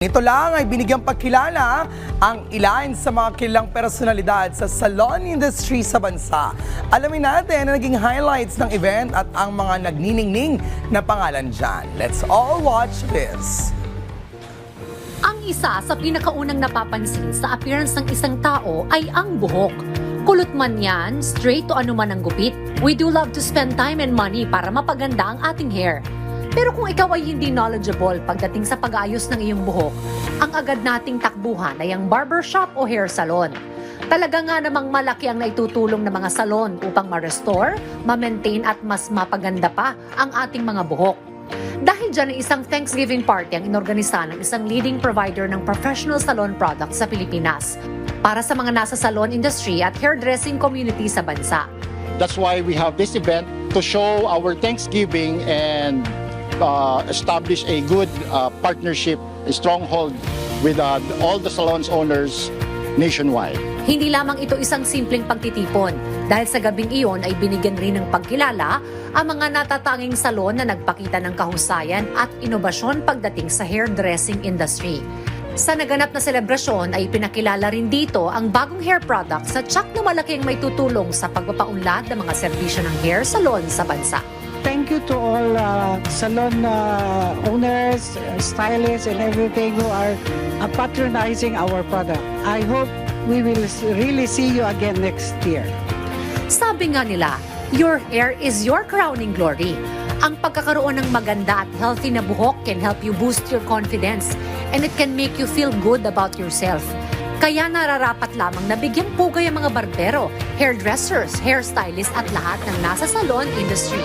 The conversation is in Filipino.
Ito lang ay binigyang pagkilala ang ilan sa mga kilalang personalidad sa salon industry sa bansa. Alamin natin ang naging highlights ng event at ang mga nagniningning na pangalan dyan. Let's all watch this. Ang isa sa pinakaunang napapansin sa appearance ng isang tao ay ang buhok. Kulot man yan, straight to anuman ang gupit. We do love to spend time and money para mapaganda ang ating hair. Pero kung ikaw ay hindi knowledgeable pagdating sa pag-aayos ng iyong buhok, ang agad nating takbuhan ay ang barbershop o hair salon. Talaga nga namang malaki ang naitutulong ng mga salon upang ma-restore, ma-maintain at mas mapaganda pa ang ating mga buhok. Dahil dyan ay isang Thanksgiving party ang inorganisa ng isang leading provider ng professional salon products sa Pilipinas para sa mga nasa salon industry at hairdressing community sa bansa. That's why we have this event to show our Thanksgiving and establish a good partnership, a stronghold with all the salons owners nationwide. Hindi lamang ito isang simpleng pagtitipon dahil sa gabing iyon ay binigyan rin ng pagkilala ang mga natatanging salon na nagpakita ng kahusayan at inobasyon pagdating sa hairdressing industry. Sa naganap na selebrasyon ay pinakilala rin dito ang bagong hair products at tsak na malaki ang may tutulong sa pagpapaunlad ng mga serbisyo ng hair salon sa bansa. Thank you to all salon owners, stylists, and everything who are patronizing our product. I hope we will really see you again next year. Sabi nga nila, your hair is your crowning glory. Ang pagkakaroon ng maganda at healthy na buhok can help you boost your confidence and it can make you feel good about yourself. Kaya nararapat lamang na bigyang pugay ang mga barbero, hairdressers, hairstylists at lahat ng nasa salon industry.